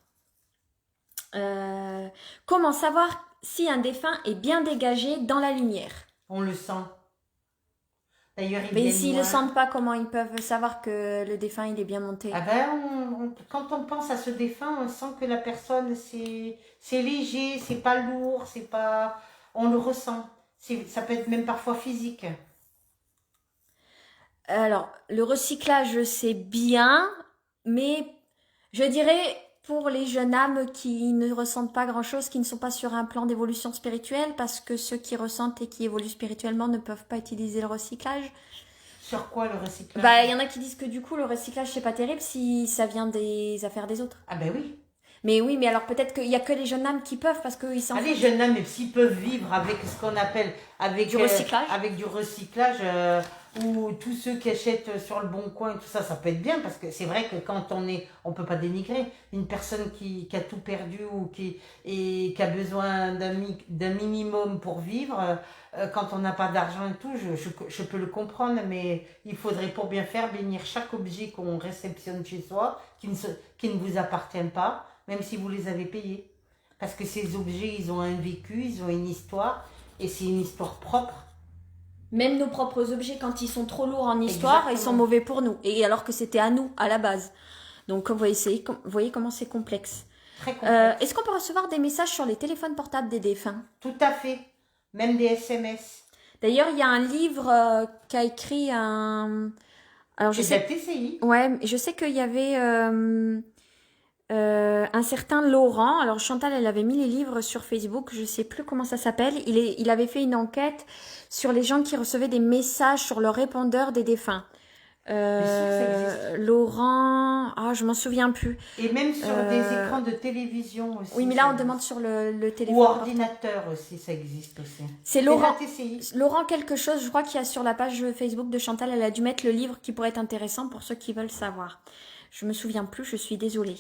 [SPEAKER 1] Comment savoir si un défunt est bien dégagé dans la lumière?
[SPEAKER 2] On le sent. D'ailleurs,
[SPEAKER 1] mais s'ils ne le sentent pas, comment ils peuvent savoir que le défunt il est bien monté?
[SPEAKER 2] Ah ben, quand on pense à ce défunt, on sent que la personne, c'est léger, c'est pas lourd, c'est pas... On le ressent. Ça peut être même parfois physique.
[SPEAKER 1] Alors, le recyclage, c'est bien, mais je dirais pour les jeunes âmes qui ne ressentent pas grand-chose, qui ne sont pas sur un plan d'évolution spirituelle, parce que ceux qui ressentent et qui évoluent spirituellement ne peuvent pas utiliser le recyclage.
[SPEAKER 2] Sur quoi le recyclage?
[SPEAKER 1] Bah, il y en a qui disent que du coup, le recyclage, c'est pas terrible si ça vient des affaires des autres.
[SPEAKER 2] Ah ben oui.
[SPEAKER 1] Mais oui, mais alors peut-être qu'il y a que les jeunes âmes qui peuvent, parce qu'ils s'en foutent.
[SPEAKER 2] Les jeunes âmes, s'ils peuvent vivre avec ce qu'on appelle avec
[SPEAKER 1] du recyclage,
[SPEAKER 2] ou tous ceux qui achètent sur le bon coin et tout ça, ça peut être bien, parce que c'est vrai que quand on peut pas dénigrer une personne qui a tout perdu ou qui a besoin d'un minimum pour vivre, quand on n'a pas d'argent et tout, je peux le comprendre, mais il faudrait pour bien faire bénir chaque objet qu'on réceptionne chez soi, qui ne vous appartient pas, même si vous les avez payés. Parce que ces objets, ils ont un vécu, ils ont une histoire, et c'est une histoire propre.
[SPEAKER 1] Même nos propres objets, quand ils sont trop lourds en histoire, exactement, ils sont mauvais pour nous. Et alors que c'était à nous, à la base. Donc, vous voyez comment c'est complexe.
[SPEAKER 2] Très complexe.
[SPEAKER 1] Est-ce qu'on peut recevoir des messages sur les téléphones portables des défunts?
[SPEAKER 2] Tout à fait. Même des SMS.
[SPEAKER 1] D'ailleurs, il y a un livre qu'a écrit un...
[SPEAKER 2] Alors, je sais... TCI.
[SPEAKER 1] Ouais, je sais qu'il y avait... un certain Laurent, alors Chantal elle avait mis les livres sur Facebook, je sais plus comment ça s'appelle, il avait fait une enquête sur les gens qui recevaient des messages sur leur répondeur des défunts. Laurent, je m'en souviens plus.
[SPEAKER 2] Et même sur des écrans de télévision aussi.
[SPEAKER 1] Oui, mais là on demande sur le téléphone.
[SPEAKER 2] Ou ordinateur aussi, ça existe aussi.
[SPEAKER 1] C'est Laurent, Laurent quelque chose, je crois qu'il y a sur la page Facebook de Chantal, elle a dû mettre le livre qui pourrait être intéressant pour ceux qui veulent savoir. Je me souviens plus, je suis désolée.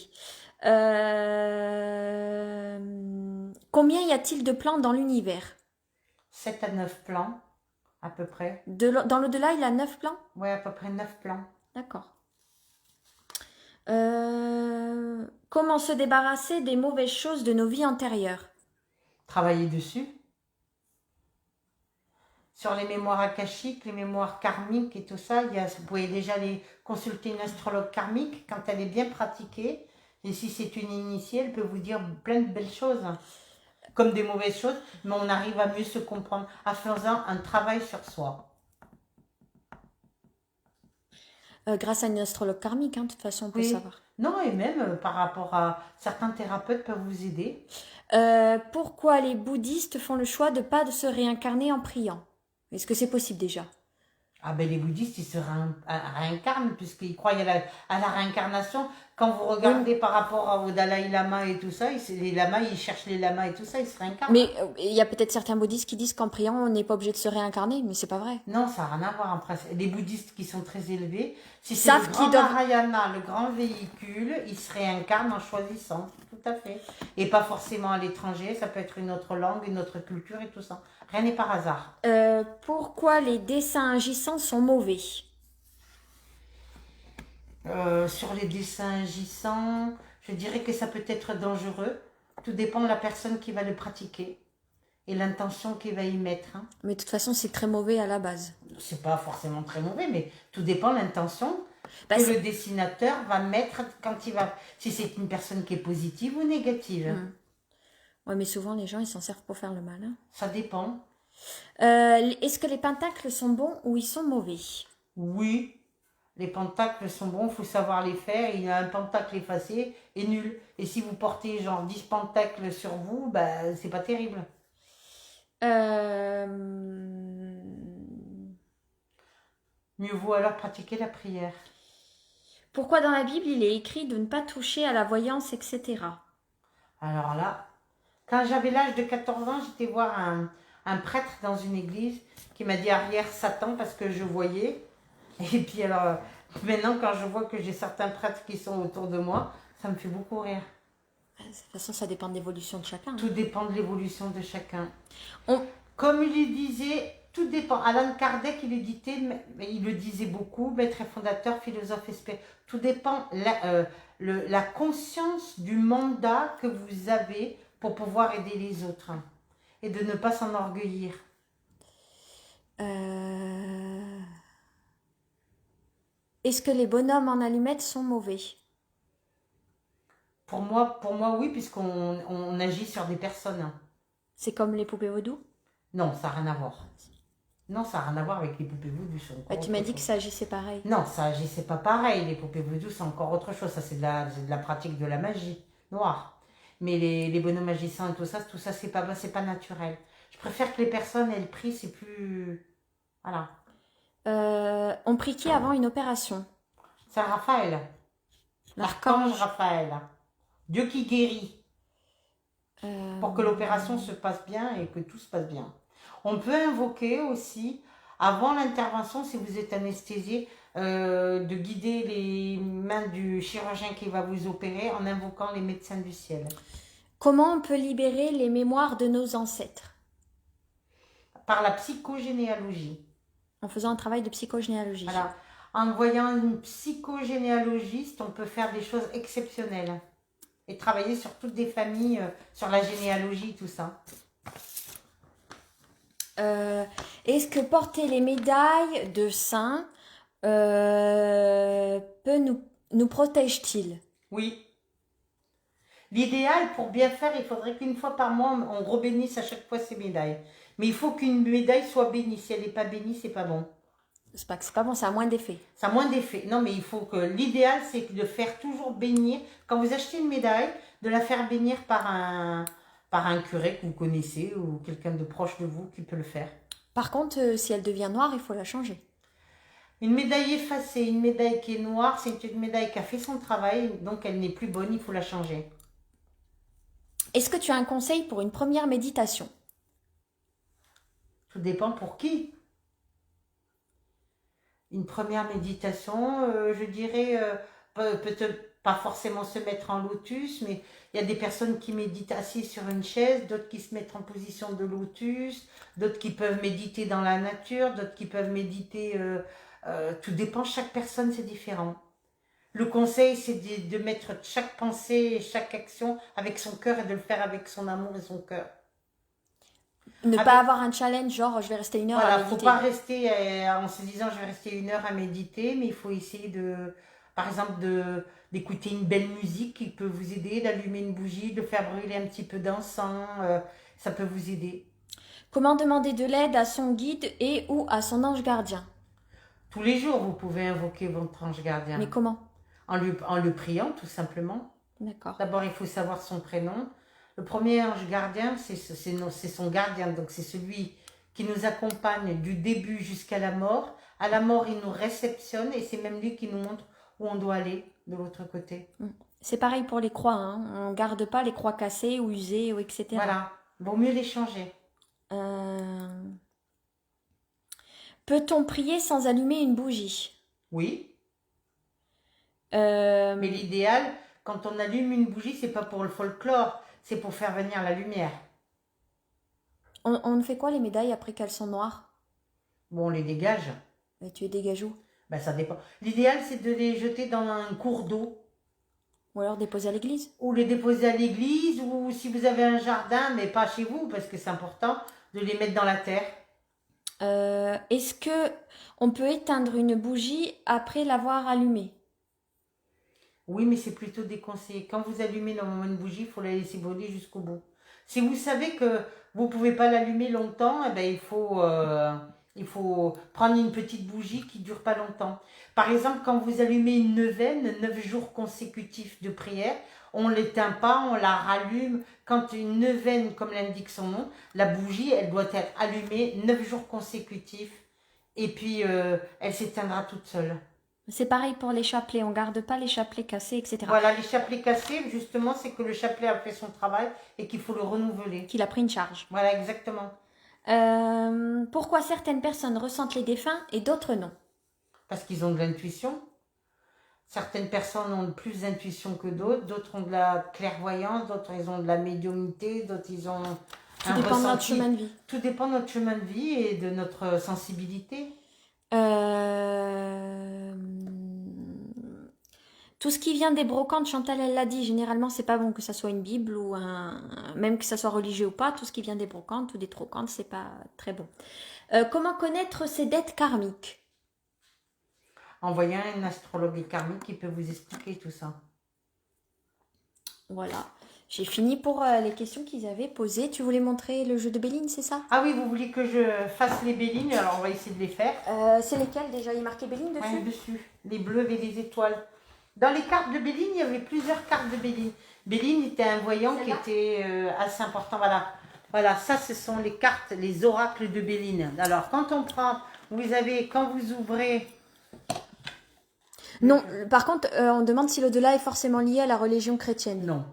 [SPEAKER 1] Combien y a-t-il de plans dans l'univers?
[SPEAKER 2] 7 à 9 plans, à peu près.
[SPEAKER 1] Dans l'au-delà, il a 9 plans?
[SPEAKER 2] Oui, à peu près 9 plans.
[SPEAKER 1] D'accord. Comment se débarrasser des mauvaises choses de nos vies antérieures?
[SPEAKER 2] Travailler dessus. Sur les mémoires akashiques, les mémoires karmiques et tout ça, vous pouvez déjà aller consulter une astrologue karmique quand elle est bien pratiquée. Et si c'est une initiée, elle peut vous dire plein de belles choses, comme des mauvaises choses, mais on arrive à mieux se comprendre en faisant un travail sur soi.
[SPEAKER 1] Grâce à une astrologue karmique, de toute façon, on peut savoir.
[SPEAKER 2] Non, et même par rapport à certains thérapeutes peuvent vous aider.
[SPEAKER 1] Pourquoi les bouddhistes font le choix de ne pas se réincarner en priant? Est-ce que c'est possible déjà?
[SPEAKER 2] Ah ben les bouddhistes, ils se réincarnent puisqu'ils croient à la réincarnation. Quand vous regardez par rapport au Dalai Lama et tout ça, les lamas, ils cherchent les lamas et tout ça, ils se réincarnent.
[SPEAKER 1] Mais il y a peut-être certains bouddhistes qui disent qu'en priant, on n'est pas obligé de se réincarner, mais c'est pas vrai.
[SPEAKER 2] Non, ça n'a rien à voir. Les bouddhistes qui sont très élevés, si c'est le grand Narayana, le grand véhicule, ils se réincarnent en choisissant, tout à fait. Et pas forcément à l'étranger, ça peut être une autre langue, une autre culture et tout ça. Rien n'est par hasard.
[SPEAKER 1] Pourquoi les dessins agissants sont mauvais?
[SPEAKER 2] Sur les dessins agissants, Je dirais que ça peut être dangereux. Tout dépend de la personne qui va le pratiquer et l'intention qu'il va y mettre. Hein.
[SPEAKER 1] Mais de toute façon, c'est très mauvais à la base.
[SPEAKER 2] C'est pas forcément très mauvais, mais tout dépend de l'intention
[SPEAKER 1] Bah,
[SPEAKER 2] que le dessinateur va mettre quand il va... Si c'est une personne qui est positive ou négative.
[SPEAKER 1] Ouais, mais souvent, les gens, ils s'en servent pour faire le mal. Hein.
[SPEAKER 2] Ça dépend.
[SPEAKER 1] Est-ce que les pentacles sont bons ou ils sont mauvais?
[SPEAKER 2] Oui, les pentacles sont bons, il faut savoir les faire. Il y a un pentacle effacé et nul. Et si vous portez genre 10 pentacles sur vous, bah, c'est pas terrible. Mieux vaut alors pratiquer la prière.
[SPEAKER 1] Pourquoi dans la Bible, il est écrit de ne pas toucher à la voyance, etc.
[SPEAKER 2] Alors là, quand j'avais l'âge de 14 ans, j'étais voir un prêtre dans une église qui m'a dit arrière Satan parce que je voyais. Et puis alors, maintenant quand je vois que j'ai certains prêtres qui sont autour de moi, ça me fait beaucoup rire.
[SPEAKER 1] De toute façon, ça dépend de l'évolution de chacun.
[SPEAKER 2] Tout dépend de l'évolution de chacun.
[SPEAKER 1] On-
[SPEAKER 2] Comme il le disait, tout dépend. Alan Kardec, il le disait beaucoup, maître et fondateur, philosophe esprit. Tout dépend la conscience du mandat que vous avez pour pouvoir aider les autres. Et de ne pas s'enorgueillir.
[SPEAKER 1] Est-ce que les bonhommes en allumettes sont mauvais?
[SPEAKER 2] Pour moi, oui, puisqu'on agit sur des personnes.
[SPEAKER 1] C'est comme les poupées vaudou?
[SPEAKER 2] Non, ça n'a rien à voir. Non, ça n'a rien à voir avec les poupées voodoo.
[SPEAKER 1] Bah, tu m'as dit que ça agissait pareil.
[SPEAKER 2] Non, ça agissait pas pareil. Les poupées voodoo, c'est encore autre chose. Ça, c'est de la pratique de la magie noire. Mais les bonhommes magiciens et tout ça, c'est pas naturel. Je préfère que les personnes, elles prient, c'est plus... Voilà.
[SPEAKER 1] On prie qui avant une opération?
[SPEAKER 2] C'est Raphaël. L'archange Raphaël. Dieu qui guérit. Pour que l'opération se passe bien et que tout se passe bien. On peut invoquer aussi, avant l'intervention, si vous êtes anesthésié, de guider les mains du chirurgien qui va vous opérer en invoquant les médecins du ciel.
[SPEAKER 1] Comment on peut libérer les mémoires de nos ancêtres?
[SPEAKER 2] Par la psychogénéalogie.
[SPEAKER 1] En faisant un travail de psychogénéalogie.
[SPEAKER 2] Voilà. En voyant une psychogénéalogiste, on peut faire des choses exceptionnelles. Et travailler sur toutes des familles, sur la généalogie, tout ça.
[SPEAKER 1] Est-ce que porter les médailles de saint nous protège-t-il?
[SPEAKER 2] Oui. L'idéal, pour bien faire, il faudrait qu'une fois par mois, on rebénisse à chaque fois ces médailles. Mais il faut qu'une médaille soit bénie. Si elle n'est pas bénie, c'est pas bon.
[SPEAKER 1] C'est pas que c'est pas bon, ça a moins d'effet.
[SPEAKER 2] Ça a moins d'effet. Non, mais il faut que... L'idéal, c'est de faire toujours bénir. Quand vous achetez une médaille, de la faire bénir par un curé que vous connaissez ou quelqu'un de proche de vous qui peut le faire.
[SPEAKER 1] Par contre, si elle devient noire, il faut la changer.
[SPEAKER 2] Une médaille effacée, une médaille qui est noire, c'est une médaille qui a fait son travail, donc elle n'est plus bonne, il faut la changer.
[SPEAKER 1] Est-ce que tu as un conseil pour une première méditation?
[SPEAKER 2] Tout dépend pour qui. Une première méditation, je dirais, peut-être pas forcément se mettre en lotus, mais il y a des personnes qui méditent assis sur une chaise, d'autres qui se mettent en position de lotus, d'autres qui peuvent méditer dans la nature, d'autres qui peuvent méditer... tout dépend, chaque personne c'est différent. Le conseil c'est de mettre chaque pensée et chaque action avec son cœur et de le faire avec son amour et son cœur.
[SPEAKER 1] Ne pas avoir un challenge, genre je vais rester une heure à méditer.
[SPEAKER 2] Faut pas rester en se disant je vais rester une heure à méditer, mais il faut essayer de, par exemple, d'écouter une belle musique qui peut vous aider, d'allumer une bougie, de faire brûler un petit peu d'encens, ça peut vous aider.
[SPEAKER 1] Comment demander de l'aide à son guide et ou à son ange gardien?
[SPEAKER 2] Tous les jours, vous pouvez invoquer votre ange gardien.
[SPEAKER 1] Mais comment?
[SPEAKER 2] En le priant, tout simplement.
[SPEAKER 1] D'accord.
[SPEAKER 2] D'abord, il faut savoir son prénom. Le premier ange gardien, c'est son gardien. Donc, c'est celui qui nous accompagne du début jusqu'à la mort. À la mort, il nous réceptionne et c'est même lui qui nous montre où on doit aller de l'autre côté.
[SPEAKER 1] C'est pareil pour les croix. Hein. On ne garde pas les croix cassées ou usées, ou etc.
[SPEAKER 2] Voilà. Vaut mieux les changer.
[SPEAKER 1] Peut-on prier sans allumer une bougie?
[SPEAKER 2] Oui. Mais l'idéal, quand on allume une bougie, c'est pas pour le folklore, c'est pour faire venir la lumière.
[SPEAKER 1] On fait quoi les médailles après qu'elles sont noires?
[SPEAKER 2] Bon, on les dégage.
[SPEAKER 1] Mais tu les dégages où?
[SPEAKER 2] Ben, ça dépend. L'idéal, c'est de les jeter dans un cours d'eau.
[SPEAKER 1] Ou alors déposer à l'église.
[SPEAKER 2] Ou les déposer à l'église, ou si vous avez un jardin, mais pas chez vous, parce que c'est important, de les mettre dans la terre.
[SPEAKER 1] Est-ce que on peut éteindre une bougie après l'avoir allumée?
[SPEAKER 2] Oui, mais c'est plutôt déconseillé. Quand vous allumez normalement une bougie, il faut la laisser brûler jusqu'au bout. Si vous savez que vous ne pouvez pas l'allumer longtemps, eh ben, il faut prendre une petite bougie qui ne dure pas longtemps. Par exemple, quand vous allumez une neuvaine, 9 jours consécutifs de prière, on ne l'éteint pas, on la rallume. Quand une neuvaine, comme l'indique son nom, la bougie, elle doit être allumée 9 jours consécutifs et puis elle s'éteindra toute seule.
[SPEAKER 1] C'est pareil pour les chapelets, on garde pas les chapelets cassés, etc.
[SPEAKER 2] Voilà, les chapelets cassés, justement, c'est que le chapelet a fait son travail et qu'il faut le renouveler.
[SPEAKER 1] Qu'il a pris une charge.
[SPEAKER 2] Voilà, exactement.
[SPEAKER 1] Pourquoi certaines personnes ressentent les défunts et d'autres non?
[SPEAKER 2] Parce qu'ils ont de l'intuition. Certaines personnes ont plus d'intuition que d'autres, d'autres ont de la clairvoyance, d'autres ils ont de la médiumnité, d'autres ils ont
[SPEAKER 1] Tout dépend de notre chemin de vie.
[SPEAKER 2] Tout dépend de notre chemin de vie et de notre sensibilité.
[SPEAKER 1] Tout ce qui vient des brocantes, Chantal, elle l'a dit, généralement, c'est pas bon que ça soit une Bible ou même que ça soit religieux ou pas, tout ce qui vient des brocantes ou des trocantes, c'est pas très bon. Comment connaître ses dettes karmiques?
[SPEAKER 2] En voyant un astrologue karmique qui peut vous expliquer tout ça.
[SPEAKER 1] Voilà. J'ai fini pour les questions qu'ils avaient posées. Tu voulais montrer le jeu de Béline, c'est ça?
[SPEAKER 2] Ah oui, vous voulez que je fasse les bélines, alors on va essayer de les faire.
[SPEAKER 1] C'est lesquelles déjà? Il est marqué Béline dessus?
[SPEAKER 2] Ouais, dessus. Les bleus et les étoiles. Dans les cartes de Béline, il y avait plusieurs cartes de Béline. Béline était un voyant qui était assez important. Voilà. Voilà, ça ce sont les cartes, les oracles de Béline. Alors quand on prend, quand vous ouvrez...
[SPEAKER 1] Non, par contre, on demande si l'au-delà est forcément lié à la religion chrétienne.
[SPEAKER 2] Non.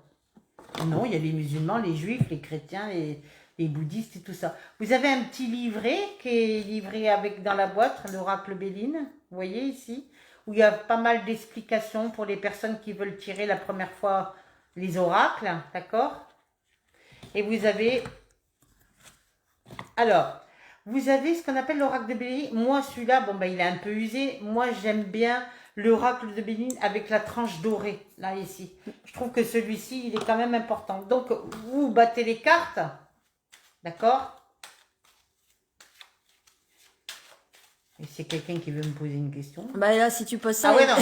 [SPEAKER 2] Non, il y a les musulmans, les juifs, les chrétiens, les bouddhistes et tout ça. Vous avez un petit livret qui est livré avec dans la boîte, l'oracle Béline, vous voyez ici, où il y a pas mal d'explications pour les personnes qui veulent tirer la première fois les oracles, d'accord? Et vous avez... Alors, vous avez ce qu'on appelle l'oracle de Béline. Moi, celui-là, bon, ben, il est un peu usé. Moi, j'aime bien l'oracle de Béline avec la tranche dorée, là, ici. Je trouve que celui-ci, il est quand même important. Donc, vous battez les cartes, d'accord? Et c'est quelqu'un qui veut me poser une question.
[SPEAKER 1] Bah là, si tu poses ça,
[SPEAKER 2] ah ouais, non.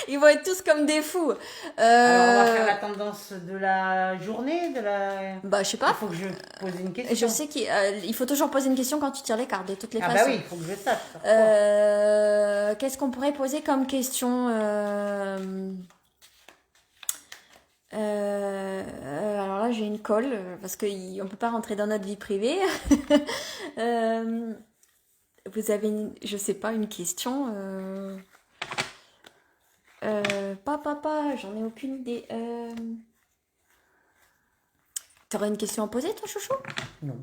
[SPEAKER 1] Ils vont être tous comme des fous.
[SPEAKER 2] Alors, on va faire la tendance de la journée, de la...
[SPEAKER 1] Bah, je sais pas.
[SPEAKER 2] Il faut que je pose une question.
[SPEAKER 1] Je sais qu'il faut toujours poser une question quand tu tires les cartes, de toutes les façons.
[SPEAKER 2] Ah bah oui, il faut que je sache.
[SPEAKER 1] Qu'est-ce qu'on pourrait poser comme question alors là, j'ai une colle, parce qu'on ne peut pas rentrer dans notre vie privée. Vous avez, je sais pas, une question j'en ai aucune idée. T'aurais une question à poser, toi, chouchou?
[SPEAKER 2] Non.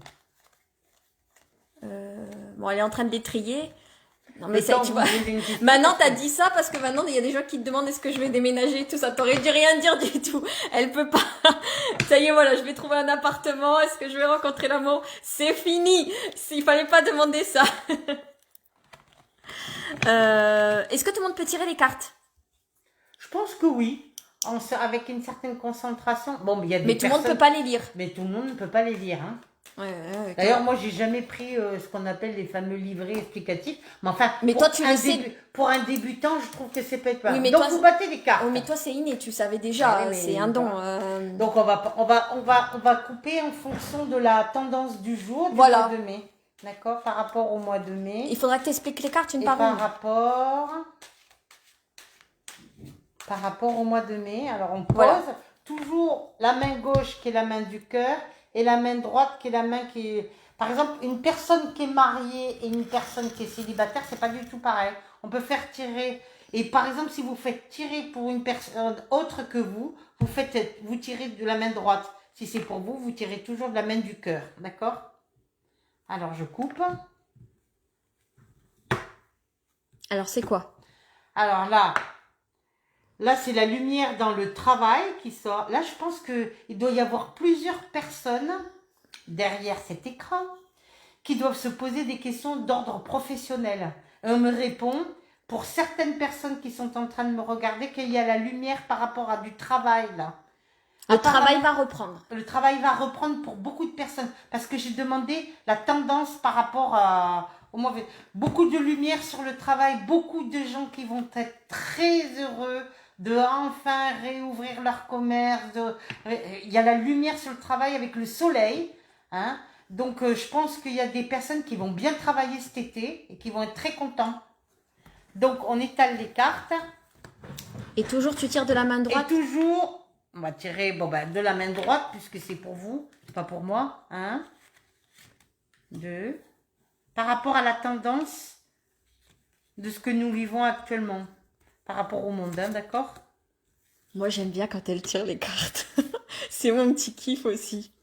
[SPEAKER 1] Bon, elle est en train de les trier. Non, mais ça, tu vois. Maintenant, t'as dit ça parce que maintenant, il y a des gens qui te demandent est-ce que je vais déménager et tout ça. T'aurais dû rien dire du tout. Elle peut pas. Ça y est, voilà, je vais trouver un appartement. Est-ce que je vais rencontrer l'amour? C'est fini. Il fallait pas demander ça. Est-ce que tout le monde peut tirer les cartes?
[SPEAKER 2] Je pense que oui. Avec une certaine concentration. Bon, mais il y a des
[SPEAKER 1] mais tout le monde ne peut pas les lire.
[SPEAKER 2] Mais tout le monde ne peut pas les lire. Hein.
[SPEAKER 1] Ouais,
[SPEAKER 2] d'ailleurs, moi, j'ai jamais pris ce qu'on appelle les fameux livrets explicatifs. Mais enfin,
[SPEAKER 1] mais toi, tu le sais.
[SPEAKER 2] Pour un débutant, je trouve que c'est peut-être pas.
[SPEAKER 1] Oui, mais
[SPEAKER 2] donc,
[SPEAKER 1] toi,
[SPEAKER 2] vous battez les cartes.
[SPEAKER 1] Oui, mais toi, c'est inné, tu savais déjà. C'est un don.
[SPEAKER 2] Donc, on va couper en fonction de la tendance du jour, du
[SPEAKER 1] voilà.
[SPEAKER 2] mois de mai. D'accord? Par rapport au mois de mai.
[SPEAKER 1] Il faudra que tu expliques les cartes une par
[SPEAKER 2] une.
[SPEAKER 1] une.
[SPEAKER 2] Par rapport au mois de mai, alors on pose toujours la main gauche qui est la main du cœur et la main droite qui est la main qui est... Par exemple, une personne qui est mariée et une personne qui est célibataire, c'est pas du tout pareil. On peut faire tirer... Et par exemple, si vous faites tirer pour une personne autre que vous, vous tirez de la main droite. Si c'est pour vous, vous tirez toujours de la main du cœur. D'accord? Alors, je coupe.
[SPEAKER 1] Alors, c'est quoi?
[SPEAKER 2] Alors là, c'est la lumière dans le travail qui sort. Là, je pense qu'il doit y avoir plusieurs personnes derrière cet écran qui doivent se poser des questions d'ordre professionnel. On me répond, pour certaines personnes qui sont en train de me regarder, qu'il y a la lumière par rapport à du travail, là.
[SPEAKER 1] Le travail va reprendre.
[SPEAKER 2] Le travail va reprendre pour beaucoup de personnes. Parce que j'ai demandé la tendance par rapport au mauvais. Beaucoup de lumière sur le travail. Beaucoup de gens qui vont être très heureux de enfin réouvrir leur commerce. Il y a la lumière sur le travail avec le soleil. Hein. Donc, je pense qu'il y a des personnes qui vont bien travailler cet été et qui vont être très contents. Donc, on étale les cartes.
[SPEAKER 1] Et toujours, tu tires de la main droite.
[SPEAKER 2] Et toujours... On va tirer de la main droite, puisque c'est pour vous, pas pour moi. 1, 2. Par rapport à la tendance de ce que nous vivons actuellement. Par rapport au monde, hein, d'accord?
[SPEAKER 1] Moi, j'aime bien quand elle tire les cartes. C'est mon petit kiff aussi.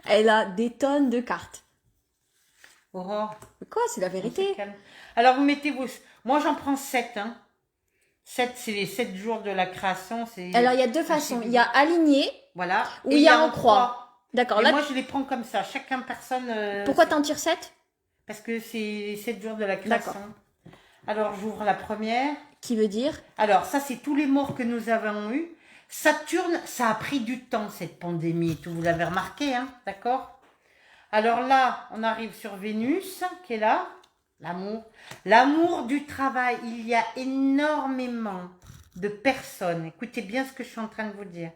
[SPEAKER 1] Elle a des tonnes de cartes.
[SPEAKER 2] Aurore.
[SPEAKER 1] Quoi? C'est la vérité.
[SPEAKER 2] Alors, vous mettez vos... Moi, j'en prends 7, hein. 7, c'est les 7 jours de la création.
[SPEAKER 1] Alors, il y a deux façons. Il y a aligné.
[SPEAKER 2] Voilà.
[SPEAKER 1] Ou il y a en croix. D'accord.
[SPEAKER 2] Là, moi, je les prends comme ça. Chacun, personne...
[SPEAKER 1] Pourquoi t'en tires 7?
[SPEAKER 2] Parce que c'est les 7 jours de la création. Alors, j'ouvre la première.
[SPEAKER 1] Qui veut dire?
[SPEAKER 2] Alors, ça, c'est tous les morts que nous avons eus. Saturne, ça a pris du temps, cette pandémie. Tout, vous l'avez remarqué, hein, d'accord? Alors là, on arrive sur Vénus, qui est là. L'amour. L'amour du travail. Il y a énormément de personnes, écoutez bien ce que je suis en train de vous dire,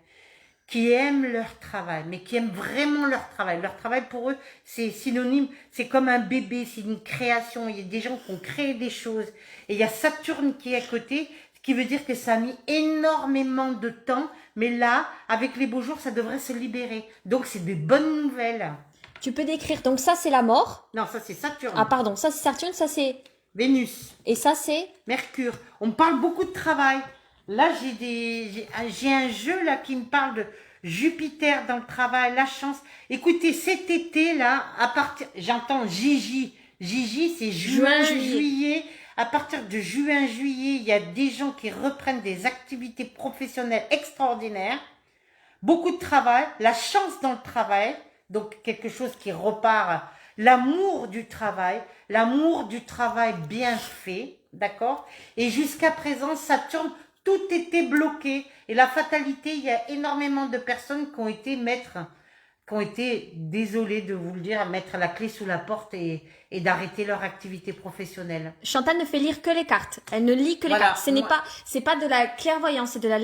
[SPEAKER 2] qui aiment leur travail, mais qui aiment vraiment leur travail. Leur travail, pour eux, c'est synonyme, c'est comme un bébé, c'est une création. Il y a des gens qui ont créé des choses. Et il y a Saturne qui est à côté, ce qui veut dire que ça a mis énormément de temps. Mais là, avec les beaux jours, ça devrait se libérer. Donc, c'est de bonnes nouvelles.
[SPEAKER 1] Tu peux décrire. Donc ça, c'est la mort.
[SPEAKER 2] Non, ça, c'est Saturne.
[SPEAKER 1] Ah, pardon. Ça, c'est Saturne. Ça, c'est...
[SPEAKER 2] Vénus.
[SPEAKER 1] Et ça, c'est...
[SPEAKER 2] Mercure. On parle beaucoup de travail. Là, j'ai un jeu là qui me parle de Jupiter dans le travail, la chance. Écoutez, cet été là, à partir, j'entends Gigi. Gigi, c'est juin, juillet. À partir de juin, juillet, il y a des gens qui reprennent des activités professionnelles extraordinaires. Beaucoup de travail, la chance dans le travail, donc quelque chose qui repart. L'amour du travail bien fait, d'accord? Et jusqu'à présent, Saturne, tout était bloqué. Et la fatalité, il y a énormément de personnes qui ont été, désolées de vous le dire, mettre la clé sous la porte et d'arrêter leur activité professionnelle.
[SPEAKER 1] Chantal ne fait lire que les cartes. Elle ne lit que les cartes. C'est pas de la clairvoyance, c'est de la...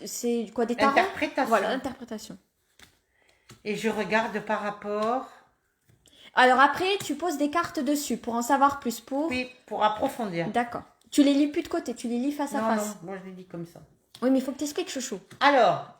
[SPEAKER 1] C'est quoi, des tarots?
[SPEAKER 2] Interprétation.
[SPEAKER 1] Voilà, interprétation.
[SPEAKER 2] Et je regarde par rapport...
[SPEAKER 1] Alors après, tu poses des cartes dessus pour en savoir plus.
[SPEAKER 2] Oui, pour approfondir.
[SPEAKER 1] D'accord. Tu les lis plus de côté, tu les lis face à face.
[SPEAKER 2] Non, moi je les lis comme ça.
[SPEAKER 1] Oui, mais il faut que tu expliques, chouchou.
[SPEAKER 2] Alors,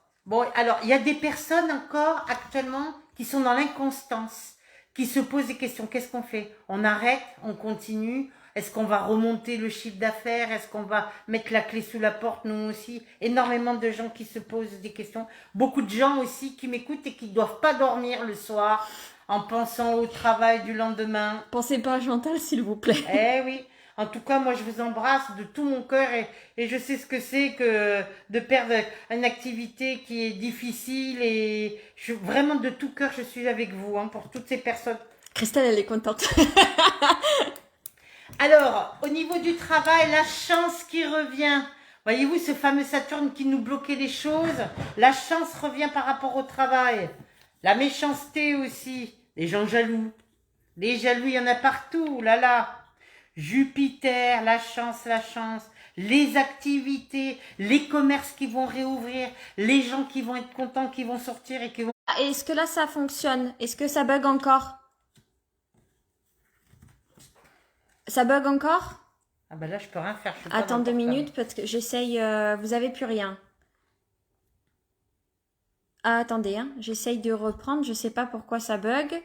[SPEAKER 2] il y a des personnes encore actuellement qui sont dans l'inconstance, qui se posent des questions. Qu'est-ce qu'on fait? On arrête? On continue? Est-ce qu'on va remonter le chiffre d'affaires? Est-ce qu'on va mettre la clé sous la porte, nous aussi? Énormément de gens qui se posent des questions. Beaucoup de gens aussi qui m'écoutent et qui ne doivent pas dormir le soir en pensant au travail du lendemain.
[SPEAKER 1] Pensez pas à Chantal, s'il vous plaît.
[SPEAKER 2] Eh oui. En tout cas, moi, je vous embrasse de tout mon cœur et je sais ce que c'est que de perdre une activité qui est difficile et vraiment de tout cœur, je suis avec vous pour toutes ces personnes.
[SPEAKER 1] Christelle, elle est contente.
[SPEAKER 2] Alors, au niveau du travail, la chance qui revient. Voyez-vous, ce fameux Saturne qui nous bloquait les choses, la chance revient par rapport au travail. La méchanceté aussi, les gens jaloux. Les jaloux, il y en a partout, là là. Jupiter, la chance, les activités, les commerces qui vont réouvrir, les gens qui vont être contents, qui vont sortir et qui vont...
[SPEAKER 1] Est-ce que là, ça fonctionne? Est-ce que ça bug encore? Ça bug encore?
[SPEAKER 2] Ah ben là, je peux rien faire.
[SPEAKER 1] Attends 2 minutes parce que j'essaye... vous avez plus rien. Ah, attendez, j'essaye de reprendre. Je sais pas pourquoi ça bug.